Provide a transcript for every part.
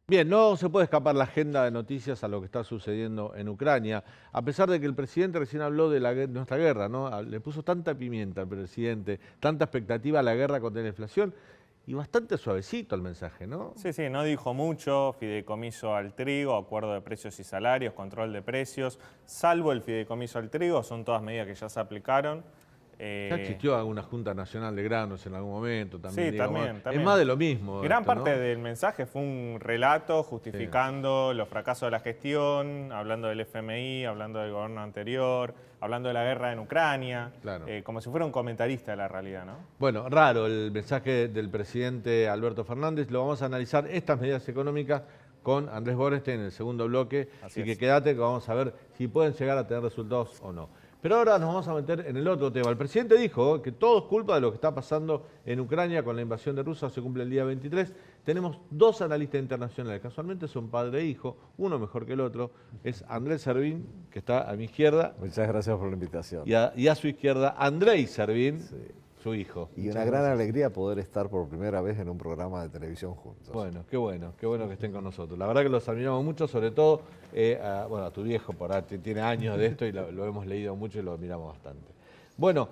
Bien, no se puede escapar la agenda de noticias a lo que está sucediendo en Ucrania, a pesar de que el presidente recién habló de nuestra guerra, ¿no? Le puso tanta pimienta al presidente, tanta expectativa a la guerra contra la inflación y bastante suavecito el mensaje, ¿no? Sí, sí, no dijo mucho, fideicomiso al trigo, acuerdo de precios y salarios, control de precios, salvo el fideicomiso al trigo, son todas medidas que ya se aplicaron. Ya existió alguna Junta Nacional de Granos en algún momento también, Sí, digamos. también, Es más también. de lo mismo Gran esto, parte ¿no? del mensaje fue un relato Sí, justificando los fracasos de la gestión, hablando del FMI, hablando del gobierno anterior, hablando de la guerra en Ucrania, claro. como si fuera un comentarista de la realidad, ¿no? Bueno, raro el mensaje del presidente Alberto Fernández. Lo vamos a analizar estas medidas económicas con Andrés Boreste en el segundo bloque. Así Así que es. quédate que vamos a ver si pueden llegar a tener resultados o no. Pero ahora nos vamos a meter en el otro tema. El presidente dijo que todo es culpa de lo que está pasando en Ucrania con la invasión de Rusia. Se cumple el día 23. Tenemos dos analistas internacionales. Casualmente son padre e hijo, uno mejor que el otro. Es Andrés Servín, que está a mi izquierda, Muchas gracias por la invitación. y a su izquierda Andrei Servín, Sí. su hijo. Y una gran alegría poder estar por primera vez en un programa de televisión juntos. Bueno que estén con nosotros. La verdad que los admiramos mucho, sobre todo a tu viejo, por ahí tiene años de esto y lo hemos leído mucho y lo admiramos bastante. Bueno,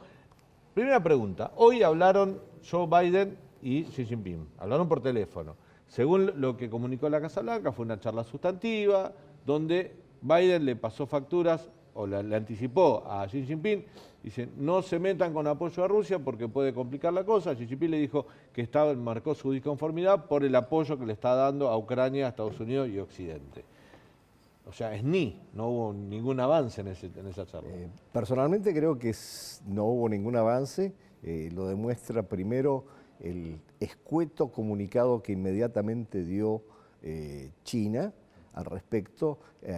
primera pregunta. Hoy hablaron Joe Biden y Xi Jinping, hablaron por teléfono. Según lo que comunicó la Casa Blanca, fue una charla sustantiva donde Biden le pasó facturas o le anticipó a Xi Jinping. Dice, no se metan con apoyo a Rusia porque puede complicar la cosa. Xi Jinping le dijo que marcó su disconformidad por el apoyo que le está dando a Ucrania, a Estados Unidos y Occidente. O sea, no hubo ningún avance en esa charla. Personalmente creo que no hubo ningún avance. Lo demuestra primero el escueto comunicado que inmediatamente dio China al respecto,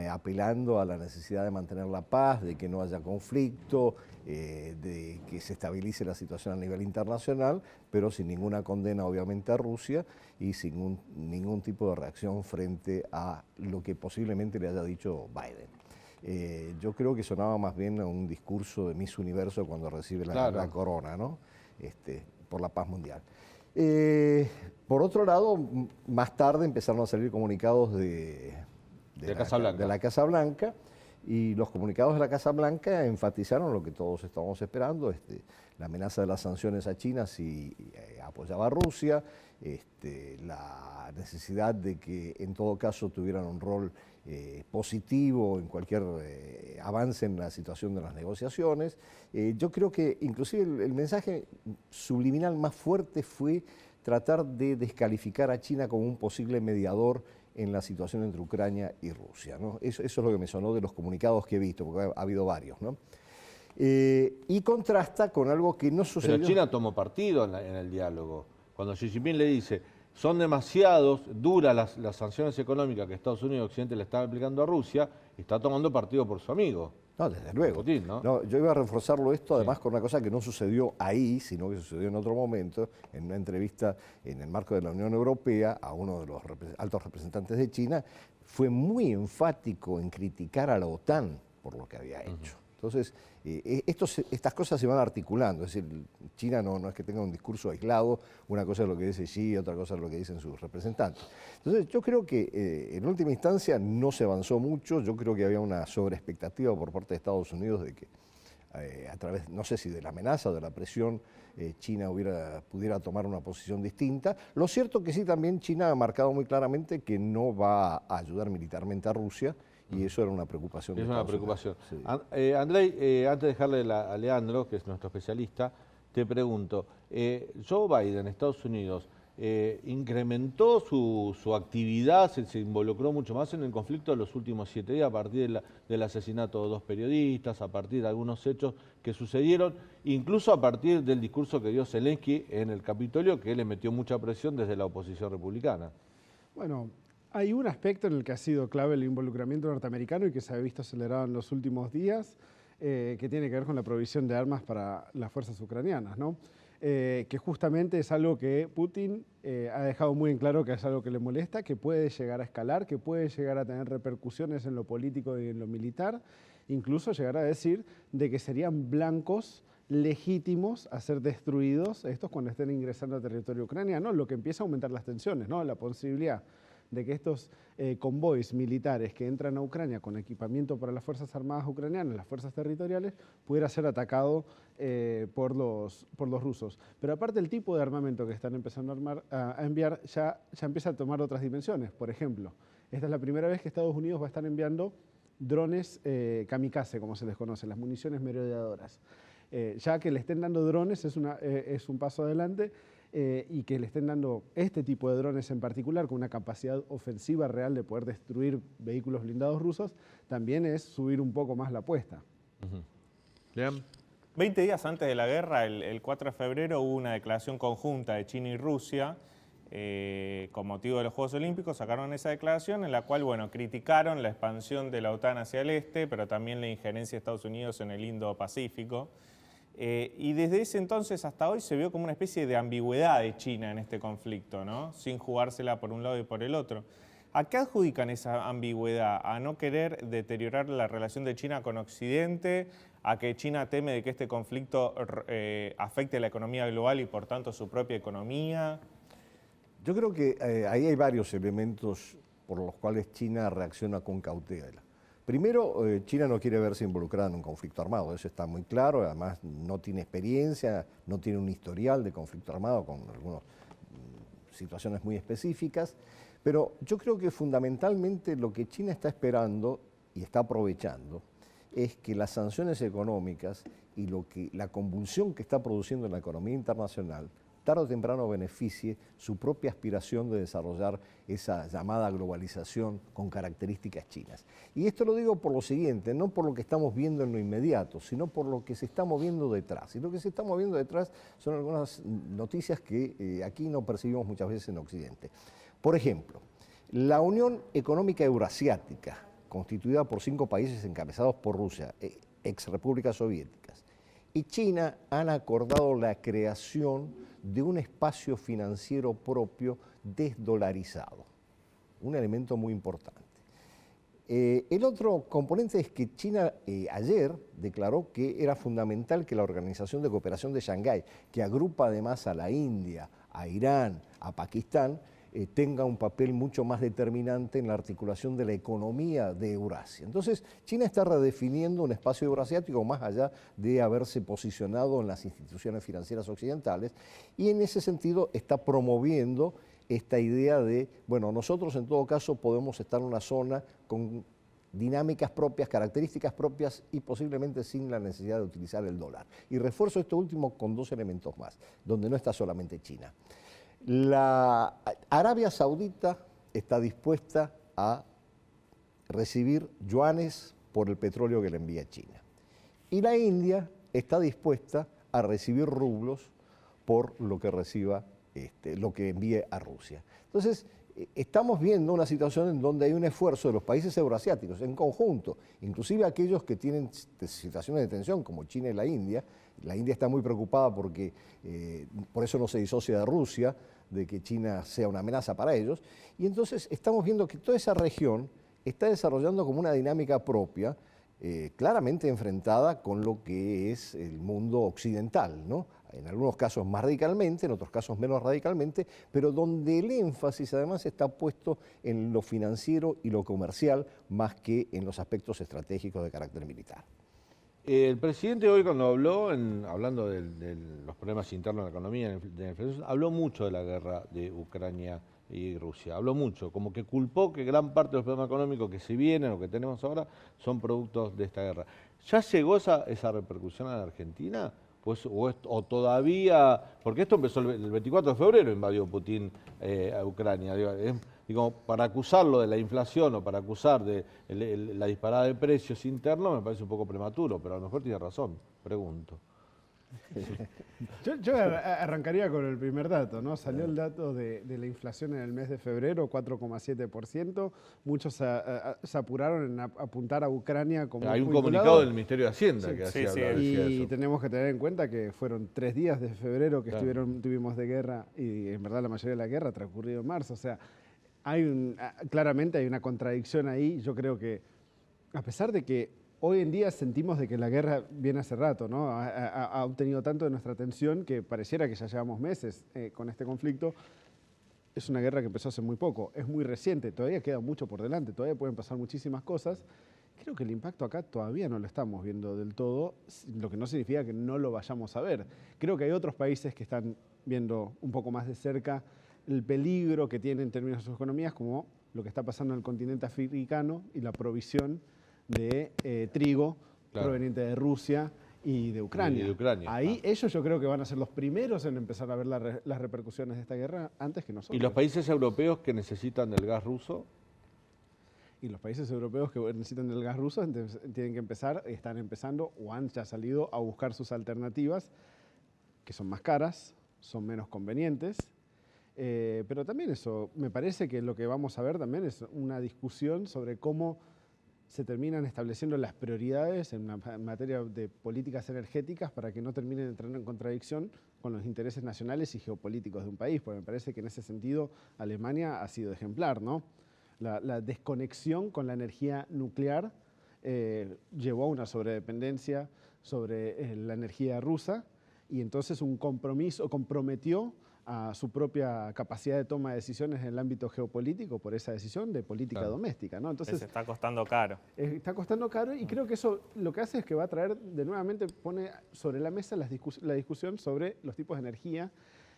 apelando a la necesidad de mantener la paz, de que no haya conflicto, de que se estabilice la situación a nivel internacional, pero sin ninguna condena obviamente a Rusia y sin ningún tipo de reacción frente a lo que posiblemente le haya dicho Biden. Yo creo que sonaba más bien a un discurso de Miss Universo cuando recibe la corona, ¿no? Por la paz mundial. Por otro lado, más tarde empezaron a salir comunicados de la Casa Blanca, y los comunicados de la Casa Blanca enfatizaron lo que todos estábamos esperando, la amenaza de las sanciones a China si apoyaba a Rusia, la necesidad de que en todo caso tuvieran un rol positivo en cualquier avance en la situación de las negociaciones. Yo creo que inclusive el mensaje subliminal más fuerte fue tratar de descalificar a China como un posible mediador en la situación entre Ucrania y Rusia, ¿no? Eso es lo que me sonó de los comunicados que he visto, porque ha habido varios, ¿no? Y contrasta con algo que no sucedió. Pero China tomó partido en el diálogo. Cuando Xi Jinping le dice, son demasiados duras las sanciones económicas que Estados Unidos y Occidente le están aplicando a Rusia, está tomando partido por su amigo. No, desde luego. Putin, ¿no? No, yo iba a reforzarlo esto además con una cosa que no sucedió ahí, sino que sucedió en otro momento, en una entrevista en el marco de la Unión Europea a uno de los altos representantes de China, fue muy enfático en criticar a la OTAN por lo que había hecho. Entonces, estas cosas se van articulando, es decir, China no es que tenga un discurso aislado, una cosa es lo que dice Xi, otra cosa es lo que dicen sus representantes. Entonces, yo creo que en última instancia no se avanzó mucho, yo creo que había una sobreexpectativa por parte de Estados Unidos de que a través, no sé si de la amenaza o de la presión, China pudiera tomar una posición distinta. Lo cierto que sí, también China ha marcado muy claramente que no va a ayudar militarmente a Rusia, y eso era una preocupación. Es una preocupación. Sí. Andrei, antes de dejarle a Leandro, que es nuestro especialista, te pregunto, Joe Biden, Estados Unidos, incrementó su actividad, se involucró mucho más en el conflicto de los últimos 7 días, a partir del asesinato de 2 periodistas, a partir de algunos hechos que sucedieron, incluso a partir del discurso que dio Zelensky en el Capitolio, que le metió mucha presión desde la oposición republicana. Bueno, hay un aspecto en el que ha sido clave el involucramiento norteamericano y que se ha visto acelerado en los últimos días, que tiene que ver con la provisión de armas para las fuerzas ucranianas, ¿no? Que justamente es algo que Putin ha dejado muy en claro que es algo que le molesta, que puede llegar a escalar, que puede llegar a tener repercusiones en lo político y en lo militar, incluso llegar a decir de que serían blancos legítimos a ser destruidos estos cuando estén ingresando a territorio ucraniano, lo que empieza a aumentar las tensiones, ¿no? La posibilidad de que estos convoys militares que entran a Ucrania con equipamiento para las Fuerzas Armadas ucranianas, las fuerzas territoriales, pudiera ser atacado por los rusos. Pero aparte el tipo de armamento que están empezando a enviar ya empieza a tomar otras dimensiones. Por ejemplo, esta es la primera vez que Estados Unidos va a estar enviando drones kamikaze, como se les conoce, las municiones merodeadoras. Ya que le estén dando drones es un paso adelante, y que le estén dando este tipo de drones en particular con una capacidad ofensiva real de poder destruir vehículos blindados rusos, también es subir un poco más la apuesta. Bien. 20 días antes de la guerra, el 4 de febrero, hubo una declaración conjunta de China y Rusia con motivo de los Juegos Olímpicos. Sacaron esa declaración en la cual, bueno, criticaron la expansión de la OTAN hacia el este, pero también la injerencia de Estados Unidos en el Indo-Pacífico. Y desde ese entonces hasta hoy se vio como una especie de ambigüedad de China en este conflicto, ¿no? Sin jugársela por un lado y por el otro. ¿A qué adjudican esa ambigüedad? ¿A no querer deteriorar la relación de China con Occidente? ¿A que China teme de que este conflicto afecte a la economía global y por tanto su propia economía? Yo creo que ahí hay varios elementos por los cuales China reacciona con cautela. Primero, China no quiere verse involucrada en un conflicto armado, eso está muy claro, además no tiene experiencia, no tiene un historial de conflicto armado con algunas situaciones muy específicas, pero yo creo que fundamentalmente lo que China está esperando y está aprovechando es que las sanciones económicas y la convulsión que está produciendo en la economía internacional tarde o temprano beneficie su propia aspiración de desarrollar esa llamada globalización con características chinas. Y esto lo digo por lo siguiente, no por lo que estamos viendo en lo inmediato, sino por lo que se está moviendo detrás. Y lo que se está moviendo detrás son algunas noticias que aquí no percibimos muchas veces en Occidente. Por ejemplo, la Unión Económica Eurasiática, constituida por 5 países encabezados por Rusia, ex repúblicas soviéticas, y China han acordado la creación de un espacio financiero propio desdolarizado, un elemento muy importante. El otro componente es que China ayer declaró que era fundamental que la Organización de Cooperación de Shanghái, que agrupa además a la India, a Irán, a Pakistán, tenga un papel mucho más determinante en la articulación de la economía de Eurasia. Entonces, China está redefiniendo un espacio eurasiático más allá de haberse posicionado en las instituciones financieras occidentales y en ese sentido está promoviendo esta idea de, bueno, nosotros en todo caso podemos estar en una zona con dinámicas propias, características propias y posiblemente sin la necesidad de utilizar el dólar. Y refuerzo esto último con 2 elementos más, donde no está solamente China. La Arabia Saudita está dispuesta a recibir yuanes por el petróleo que le envía China. Y la India está dispuesta a recibir rublos por lo que reciba, lo que envíe a Rusia. Entonces, estamos viendo una situación en donde hay un esfuerzo de los países euroasiáticos en conjunto, inclusive aquellos que tienen situaciones de tensión como China y la India. La India está muy preocupada porque por eso no se disocia de Rusia, de que China sea una amenaza para ellos. Y entonces estamos viendo que toda esa región está desarrollando como una dinámica propia, claramente enfrentada con lo que es el mundo occidental, ¿no? En algunos casos más radicalmente, en otros casos menos radicalmente, pero donde el énfasis además está puesto en lo financiero y lo comercial más que en los aspectos estratégicos de carácter militar. El presidente hoy cuando habló, hablando de los problemas internos de la economía, de la inflación, habló mucho de la guerra de Ucrania y Rusia. Habló mucho, como que culpó que gran parte de los problemas económicos que se vienen o que tenemos ahora son productos de esta guerra. ¿Ya llegó esa repercusión a la Argentina? Pues, o todavía, porque esto empezó el 24 de febrero, invadió Putin a Ucrania. Digo, para acusarlo de la inflación o para acusar de la disparada de precios internos me parece un poco prematuro, pero a lo mejor tiene razón, pregunto. Yo arrancaría con el primer dato, ¿no? Salió el dato de la inflación en el mes de febrero, 4,7%. Muchos se apuraron en apuntar a Ucrania como Hay un comunicado del Ministerio de Hacienda que sí, decía y eso. tenemos que tener en cuenta que fueron 3 días de febrero que tuvimos de guerra y en verdad la mayoría de la guerra ha transcurrido en marzo. O sea, claramente hay una contradicción ahí. Yo creo que a pesar de que hoy en día sentimos de que la guerra viene hace rato, ¿no? Ha obtenido tanto de nuestra atención que pareciera que ya llevamos meses con este conflicto. es una guerra que empezó hace muy poco, es muy reciente, todavía queda mucho por delante, todavía pueden pasar muchísimas cosas. Creo que el impacto acá todavía no lo estamos viendo del todo, lo que no significa que no lo vayamos a ver. Creo que hay otros países que están viendo un poco más de cerca el peligro que tiene en términos de sus economías, como lo que está pasando en el continente africano y la provisión de trigo proveniente de Rusia y de Ucrania. Ahí ellos yo creo que van a ser los primeros en empezar a ver las repercusiones de esta guerra antes que nosotros. ¿Y los países europeos que necesitan del gas ruso? Y los países europeos que necesitan del gas ruso tienen que empezar, están empezando o han ya salido a buscar sus alternativas, que son más caras, son menos convenientes. Pero también eso, me parece que lo que vamos a ver también es una discusión sobre cómo se terminan estableciendo las prioridades en materia de políticas energéticas para que no terminen entrando en contradicción con los intereses nacionales y geopolíticos de un país, porque me parece que en ese sentido Alemania ha sido ejemplar, ¿no? La desconexión con la energía nuclear llevó a una sobredependencia sobre la energía rusa y entonces un compromiso comprometió a su propia capacidad de toma de decisiones en el ámbito geopolítico por esa decisión de política doméstica, ¿no? Entonces está costando caro. Está costando caro y creo que eso lo que hace es que va a traer, de nuevamente pone sobre la mesa la discusión sobre los tipos de energía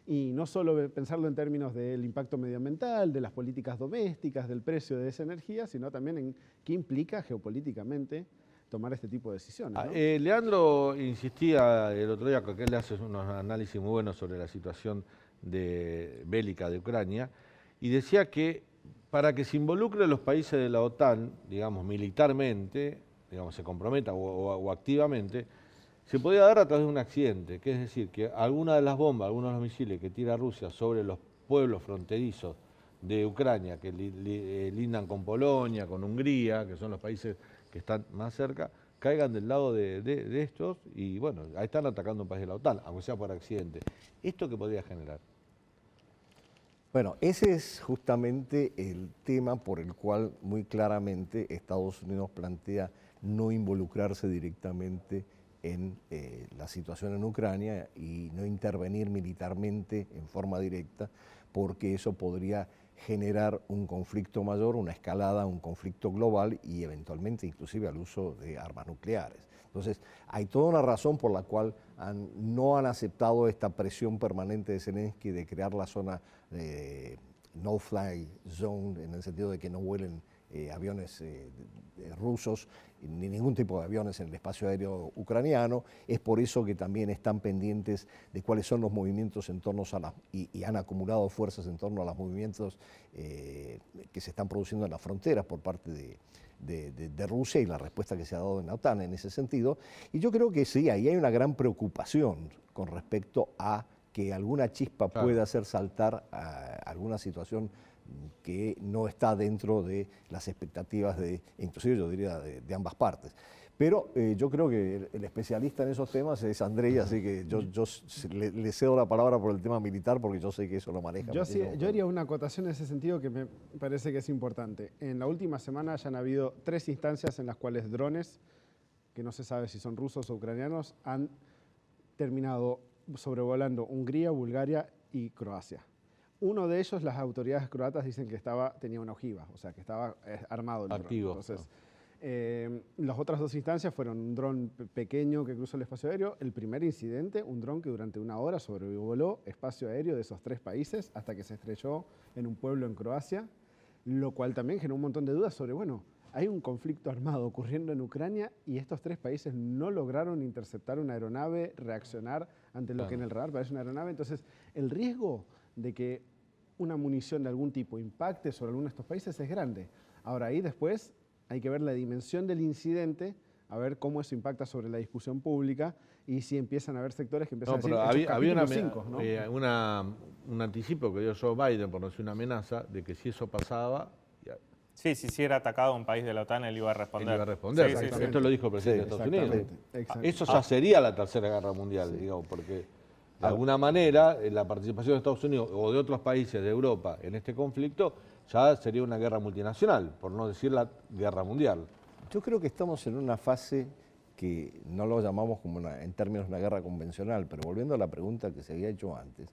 y no solo pensarlo en términos del impacto medioambiental, de las políticas domésticas, del precio de esa energía, sino también en qué implica geopolíticamente tomar este tipo de decisiones, ¿no? Leandro insistía el otro día, que él hace unos análisis muy buenos sobre la situación bélica de Ucrania, y decía que para que se involucren los países de la OTAN, digamos, militarmente, digamos, se comprometa o activamente, se podía dar a través de un accidente, que es decir, que alguna de las bombas, algunos de los misiles que tira Rusia sobre los pueblos fronterizos de Ucrania, que lindan con Polonia, con Hungría, que son los países que están más cerca, caigan del lado de estos y bueno, ahí están atacando un país de la OTAN, aunque sea por accidente. ¿Esto qué podría generar? Bueno, ese es justamente el tema por el cual muy claramente Estados Unidos plantea no involucrarse directamente en la situación en Ucrania y no intervenir militarmente en forma directa, porque eso podría generar un conflicto mayor, una escalada, un conflicto global y eventualmente inclusive al uso de armas nucleares. Entonces, hay toda una razón por la cual no han aceptado esta presión permanente de Zelensky de crear la zona no-fly zone, en el sentido de que no vuelen aviones rusos, ni ningún tipo de aviones en el espacio aéreo ucraniano. Es por eso que también están pendientes de cuáles son los movimientos en torno a las, y han acumulado fuerzas en torno a los movimientos que se están produciendo en las fronteras por parte de Rusia y la respuesta que se ha dado en la OTAN en ese sentido. Y yo creo que sí, ahí hay una gran preocupación con respecto a que alguna chispa pueda hacer saltar a alguna situación que no está dentro de las expectativas inclusive yo diría, de ambas partes. Pero yo creo que el especialista en esos temas es Andrei, así que yo le cedo la palabra por el tema militar porque yo sé que eso lo maneja. Yo haría una acotación en ese sentido que me parece que es importante. En la última semana ya han habido 3 instancias en las cuales drones, que no se sabe si son rusos o ucranianos, han terminado sobrevolando Hungría, Bulgaria y Croacia. Uno de ellos, las autoridades croatas dicen que tenía una ojiva, o sea, que estaba armado el activo. Dron. Entonces, las otras 2 instancias fueron un dron pequeño que cruzó el espacio aéreo. El primer incidente, un dron que durante 1 hora sobrevoló espacio aéreo de esos 3 países hasta que se estrelló en un pueblo en Croacia, lo cual también generó un montón de dudas sobre, bueno, hay un conflicto armado ocurriendo en Ucrania y estos 3 países no lograron interceptar una aeronave, reaccionar ante lo que en el radar parece una aeronave. Entonces, el riesgo de que una munición de algún tipo impacte sobre alguno de estos países es grande. Ahora, ahí después hay que ver la dimensión del incidente, a ver cómo eso impacta sobre la discusión pública y si empiezan a haber sectores que empiezan a decir... Había un anticipo que dio Joe Biden, por no decir una amenaza, de que si eso pasaba... Sí, si era atacado un país de la OTAN, él iba a responder. Él iba a responder. Sí, esto lo dijo el presidente de Estados Unidos. Eso ya sería la Tercera Guerra Mundial, digamos, porque de alguna manera la participación de Estados Unidos o de otros países de Europa en este conflicto ya sería una guerra multinacional, por no decir la guerra mundial. Yo creo que estamos en una fase que no lo llamamos como en términos de una guerra convencional, pero volviendo a la pregunta que se había hecho antes,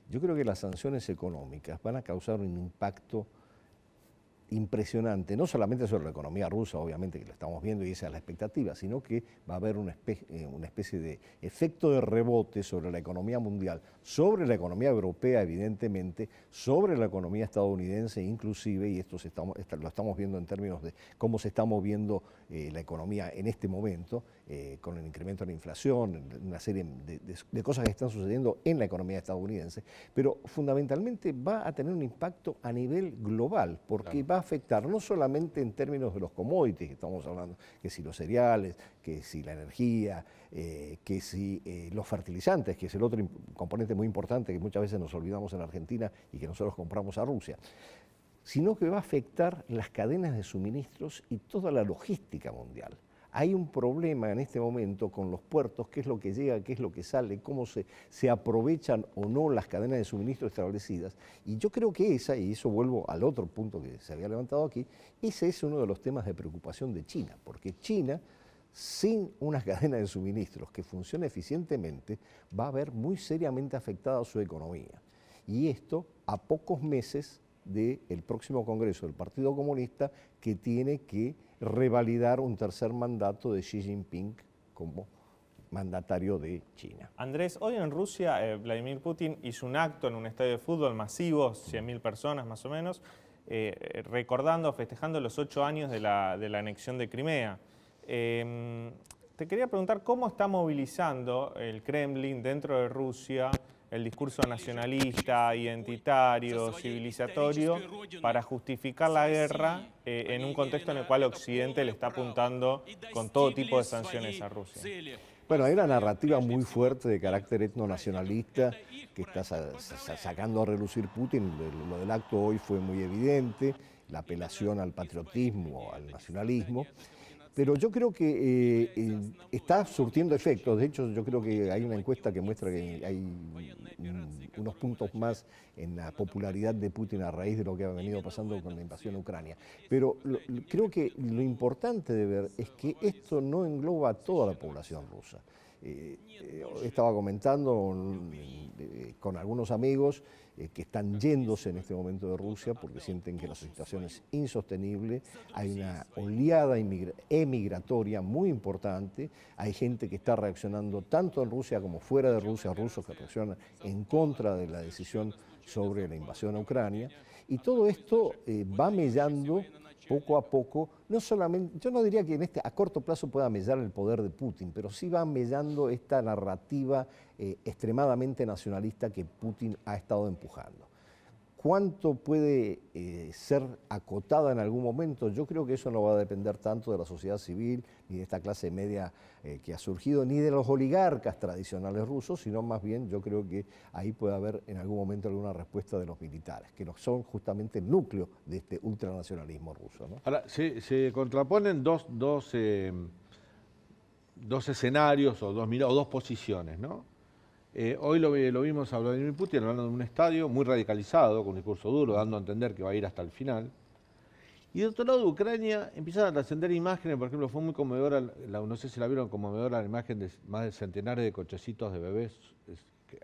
yo creo que las sanciones económicas van a causar un impacto impresionante, no solamente sobre la economía rusa, obviamente que lo estamos viendo y esa es la expectativa, sino que va a haber una especie de efecto de rebote sobre la economía mundial, sobre la economía europea evidentemente, sobre la economía estadounidense inclusive, y esto lo estamos viendo en términos de cómo se está moviendo la economía en este momento, con el incremento de la inflación, una serie de cosas que están sucediendo en la economía estadounidense, pero fundamentalmente va a tener un impacto a nivel global, porque va a afectar no solamente en términos de los commodities que estamos hablando, que si los cereales, que si la energía, que si los fertilizantes, que es el otro componente muy importante que muchas veces nos olvidamos en Argentina y que nosotros compramos a Rusia, sino que va a afectar las cadenas de suministros y toda la logística mundial. Hay un problema en este momento con los puertos, qué es lo que llega, qué es lo que sale, cómo se aprovechan o no las cadenas de suministro establecidas. Y yo creo que esa, y eso vuelvo al otro punto que se había levantado aquí, ese es uno de los temas de preocupación de China, porque China, sin una cadena de suministros que funcione eficientemente, va a ver muy seriamente afectada su economía. Y esto a pocos meses del próximo Congreso del Partido Comunista, que tiene que revalidar un tercer mandato de Xi Jinping como mandatario de China. Andrés, hoy en Rusia Vladimir Putin hizo un acto en un estadio de fútbol masivo, 100.000 personas más o menos, recordando, festejando los 8 años de la anexión de Crimea. Te quería preguntar cómo está movilizando el Kremlin dentro de Rusia el discurso nacionalista, identitario, civilizatorio, para justificar la guerra en un contexto en el cual Occidente le está apuntando con todo tipo de sanciones a Rusia. Bueno, hay una narrativa muy fuerte de carácter etnonacionalista que está sacando a relucir Putin. Lo del acto hoy fue muy evidente, la apelación al patriotismo, al nacionalismo. Pero yo creo que está surtiendo efectos. De hecho, yo creo que hay una encuesta que muestra que hay unos puntos más en la popularidad de Putin a raíz de lo que ha venido pasando con la invasión a Ucrania. Pero creo que lo importante de ver es que esto no engloba a toda la población rusa. Estaba comentando con algunos amigos que están yéndose en este momento de Rusia porque sienten que la situación es insostenible, hay una oleada emigratoria muy importante, hay gente que está reaccionando tanto en Rusia como fuera de Rusia, rusos que reaccionan en contra de la decisión sobre la invasión a Ucrania, y todo esto va mellando poco a poco, no solamente, yo no diría que a corto plazo pueda mellar el poder de Putin, pero sí va mellando esta narrativa extremadamente nacionalista que Putin ha estado empujando. ¿Cuánto puede ser acotada en algún momento? Yo creo que eso no va a depender tanto de la sociedad civil, ni de esta clase media que ha surgido, ni de los oligarcas tradicionales rusos, sino más bien yo creo que ahí puede haber en algún momento alguna respuesta de los militares, que son justamente el núcleo de este ultranacionalismo ruso, ¿no? Ahora, se contraponen dos escenarios o dos posiciones, ¿no? Hoy lo vimos a Vladimir Putin hablando de un estadio muy radicalizado, con un discurso duro, dando a entender que va a ir hasta el final. Y de otro lado de Ucrania empiezan a trascender imágenes, por ejemplo, fue muy conmovedora, no sé si la vieron, conmovedora la imagen de más de centenares de cochecitos de bebés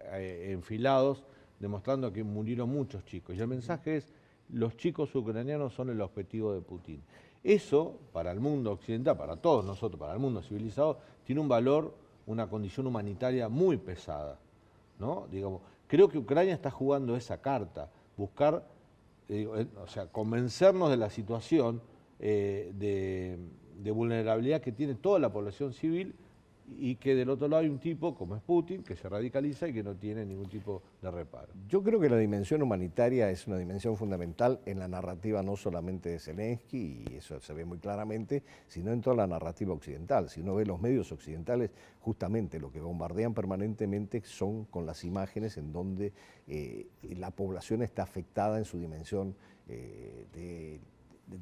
enfilados, demostrando que murieron muchos chicos. Y el mensaje es, los chicos ucranianos son el objetivo de Putin. Eso, para el mundo occidental, para todos nosotros, para el mundo civilizado, tiene un valor, una condición humanitaria muy pesada, ¿no? Digamos, creo que Ucrania está jugando esa carta, buscar, o sea, convencernos de la situación de vulnerabilidad que tiene toda la población civil y que del otro lado hay un tipo, como es Putin, que se radicaliza y que no tiene ningún tipo de reparo. Yo creo que la dimensión humanitaria es una dimensión fundamental en la narrativa no solamente de Zelensky, y eso se ve muy claramente, sino en toda la narrativa occidental. Si uno ve los medios occidentales, justamente lo que bombardean permanentemente son con las imágenes en donde la población está afectada en su dimensión de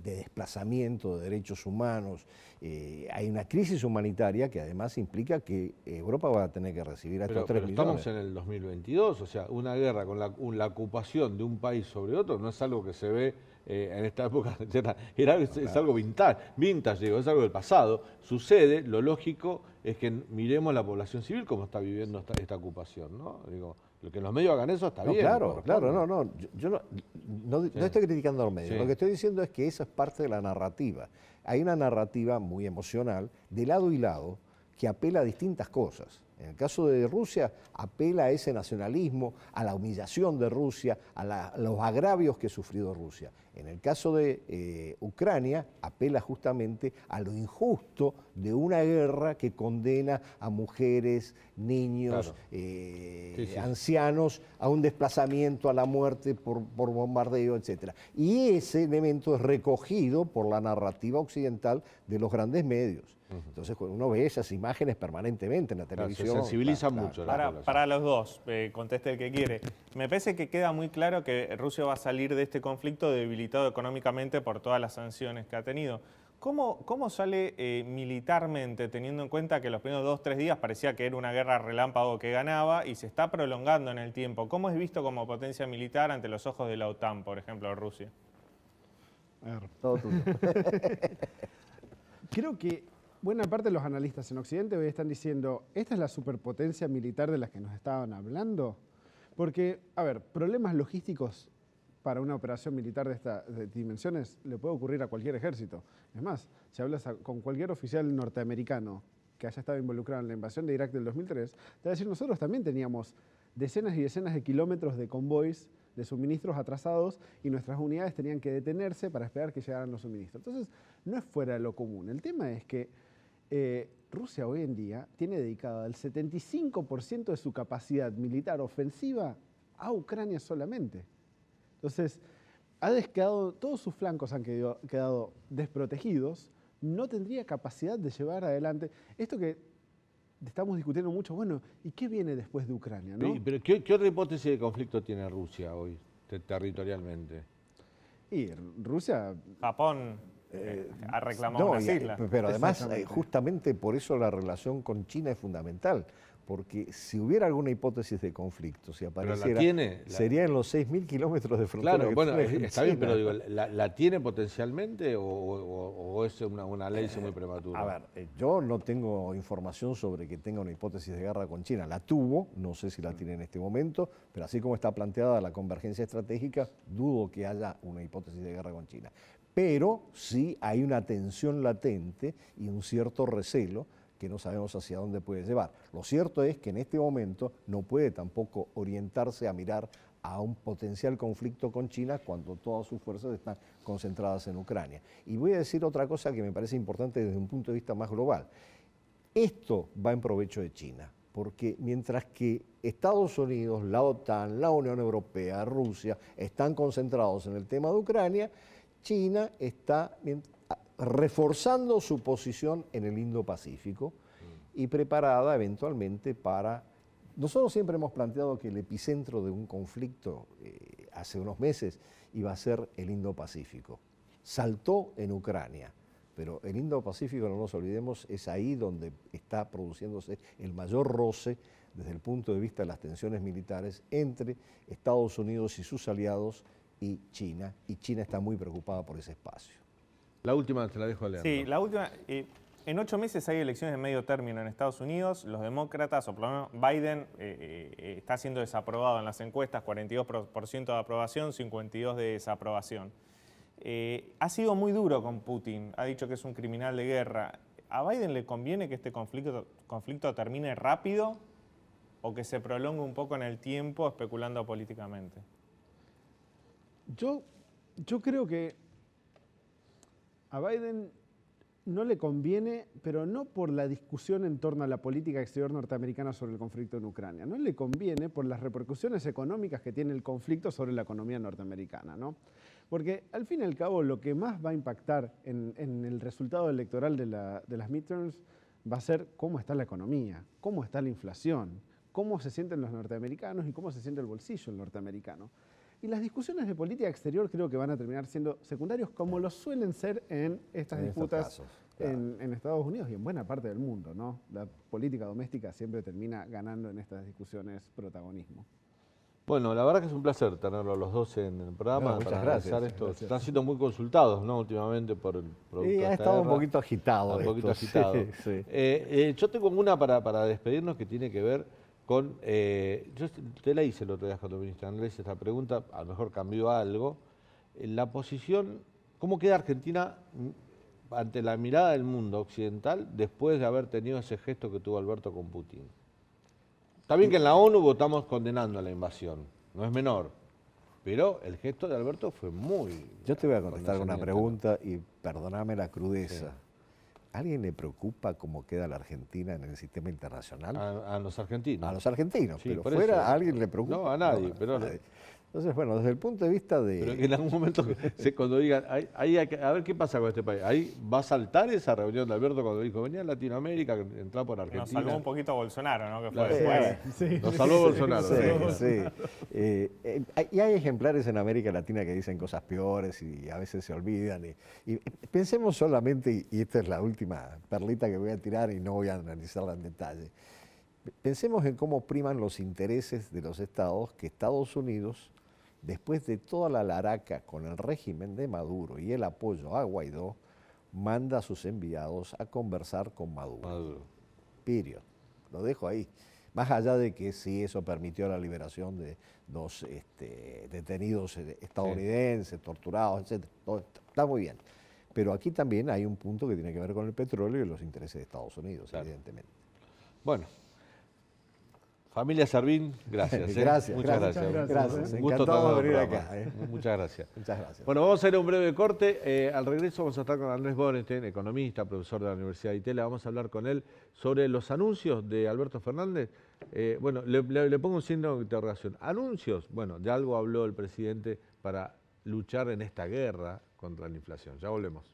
desplazamiento, de derechos humanos. Hay una crisis humanitaria que además implica que Europa va a tener que recibir a estos 3 millones. Estamos en el 2022, o sea, una guerra con la ocupación de un país sobre otro no es algo que se ve en esta época, es algo vintage, digo, es algo del pasado. Sucede, lo lógico es que miremos la población civil como está viviendo esta ocupación, ¿no? Digo, Lo que los medios hagan eso está No, bien. claro, corresponde. claro, no. Yo no estoy criticando a los medios. Sí. Lo que estoy diciendo es que esa es parte de la narrativa. Hay una narrativa muy emocional, de lado y lado, que apela a distintas cosas. En el caso de Rusia, apela a ese nacionalismo, a la humillación de Rusia, a los agravios que ha sufrido Rusia. En el caso de Ucrania, apela justamente a lo injusto de una guerra que condena a mujeres, niños, Claro. ancianos a un desplazamiento, a la muerte por bombardeo, etc. Y ese elemento es recogido por la narrativa occidental de los grandes medios. Entonces, cuando uno ve esas imágenes permanentemente en la Claro, televisión... se sensibiliza claro, mucho. la población. Para los dos, conteste el que quiere. Me parece que queda muy claro que Rusia va a salir de este conflicto debilitado económicamente por todas las sanciones que ha tenido. ¿Cómo sale militarmente, teniendo en cuenta que los primeros 2 o 3 días parecía que era una guerra relámpago que ganaba y se está prolongando en el tiempo? ¿Cómo es visto como potencia militar ante los ojos de la OTAN, por ejemplo, Rusia? A ver, todo tuyo. creo que buena parte de los analistas en Occidente hoy están diciendo, ¿esta es la superpotencia militar de la que nos estaban hablando? Porque, a ver, problemas logísticos para una operación militar de estas dimensiones le puede ocurrir a cualquier ejército. Es más, si hablas con cualquier oficial norteamericano que haya estado involucrado en la invasión de Irak del 2003, te va a decir, nosotros también teníamos decenas y decenas de kilómetros de convoys de suministros atrasados y nuestras unidades tenían que detenerse para esperar que llegaran los suministros. Entonces, no es fuera de lo común. El tema es que Rusia hoy en día tiene dedicada el 75% de su capacidad militar ofensiva a Ucrania solamente. Entonces, todos sus flancos han quedado desprotegidos, no tendría capacidad de llevar adelante esto que estamos discutiendo mucho. Bueno, ¿y qué viene después de Ucrania? ¿No? Pero ¿qué otra hipótesis de conflicto tiene Rusia hoy, territorialmente? Y Rusia... Japón ha reclamado No, unas islas. pero además, Exactamente. justamente por eso la relación con China es fundamental, porque si hubiera alguna hipótesis de conflicto, si la apareciera, tiene, sería en los 6.000 kilómetros de frontera. Claro, que bueno, tiene con está bien, China. pero digo, ¿la tiene potencialmente o es una ley muy prematura? A ver, yo no tengo información sobre que tenga una hipótesis de guerra con China. La tuvo, no sé si la tiene en este momento, pero así como está planteada la convergencia estratégica, dudo que haya una hipótesis de guerra con China. Pero sí hay una tensión latente y un cierto recelo que no sabemos hacia dónde puede llevar. Lo cierto es que en este momento no puede tampoco orientarse a mirar a un potencial conflicto con China cuando todas sus fuerzas están concentradas en Ucrania. Y voy a decir otra cosa que me parece importante desde un punto de vista más global. Esto va en provecho de China, porque mientras que Estados Unidos, la OTAN, la Unión Europea, Rusia están concentrados en el tema de Ucrania, China está reforzando su posición en el Indo-Pacífico y preparada eventualmente para... Nosotros siempre hemos planteado que el epicentro de un conflicto hace unos meses iba a ser el Indo-Pacífico. Saltó en Ucrania, pero el Indo-Pacífico, no nos olvidemos, es ahí donde está produciéndose el mayor roce desde el punto de vista de las tensiones militares entre Estados Unidos y sus aliados y China está muy preocupada por ese espacio. La última te la dejo a Leandro. Sí, la última. En 8 meses hay elecciones de medio término en Estados Unidos. Los demócratas, o por lo menos Biden, está siendo desaprobado en las encuestas, 42% de aprobación, 52% de desaprobación. Ha sido muy duro con Putin, ha dicho que es un criminal de guerra. ¿A Biden le conviene que este conflicto termine rápido o que se prolongue un poco en el tiempo especulando políticamente? Yo creo que a Biden no le conviene, pero no por la discusión en torno a la política exterior norteamericana sobre el conflicto en Ucrania. No le conviene por las repercusiones económicas que tiene el conflicto sobre la economía norteamericana, ¿no? Porque al fin y al cabo lo que más va a impactar en el resultado electoral de las midterms va a ser cómo está la economía, cómo está la inflación, cómo se sienten los norteamericanos y cómo se siente el bolsillo norteamericano. Y las discusiones de política exterior creo que van a terminar siendo secundarios como lo suelen ser en estas disputas casos, claro. en Estados Unidos y en buena parte del mundo, ¿no? La política doméstica siempre termina ganando en estas discusiones protagonismo. Bueno, la verdad que es un placer tenerlos los dos en el programa. No, muchas para gracias. analizar esto. Gracias. Están siendo muy consultados, ¿no? Últimamente por el producto Y de ha esta estado un guerra. poquito agitado. Un poquito esto, agitado. sí, sí. Yo tengo una para despedirnos que tiene que ver yo te la hice el otro día cuando viniste, Andrés, esta pregunta, a lo mejor cambió algo. La posición, ¿cómo queda Argentina ante la mirada del mundo occidental después de haber tenido ese gesto que tuvo Alberto con Putin? Está bien que en la ONU votamos condenando la invasión, no es menor, pero el gesto de Alberto fue muy... Yo te voy a contestar una condescendiente, pregunta y perdóname la crudeza. ¿A alguien le preocupa cómo queda la Argentina en el sistema internacional? ¿no? A los argentinos. A los argentinos, Sí, pero por fuera eso. ¿a alguien le preocupa? No, a nadie, pero... nadie. Entonces, bueno, desde el punto de vista de... Pero en algún momento, cuando digan, a ver qué pasa con este país, ahí va a saltar esa reunión de Alberto cuando dijo, venía a Latinoamérica, entrá por Argentina. Nos salvó un poquito Bolsonaro, ¿no? Que fue Claro. después. Sí. Nos salvó Bolsonaro. Sí, ¿no? sí. Y hay ejemplares en América Latina que dicen cosas peores y a veces se olvidan. Y pensemos solamente, y esta es la última perlita que voy a tirar y no voy a analizarla en detalle, pensemos en cómo priman los intereses de los estados que Estados Unidos, después de toda la laraca con el régimen de Maduro y el apoyo a Guaidó, manda a sus enviados a conversar con Maduro. Period. Lo dejo ahí. Más allá de que sí eso permitió la liberación de dos detenidos estadounidenses, torturados, etc. Todo está muy bien. Pero aquí también hay un punto que tiene que ver con el petróleo y los intereses de Estados Unidos, Claro. evidentemente. Bueno, familia Servín, gracias. Gracias, Muchas gracias. gracias. Gracias. Un gusto Encantado de tenerlo en el venir programa. acá. Muchas gracias. Muchas gracias. Bueno, vamos a hacer un breve corte. Al regreso vamos a estar con Andrés Borenstein, economista, profesor de la Universidad de Itela. Vamos a hablar con él sobre los anuncios de Alberto Fernández. Bueno, le pongo un signo de interrogación. ¿Anuncios? Bueno, de algo habló el presidente para luchar en esta guerra contra la inflación. Ya volvemos.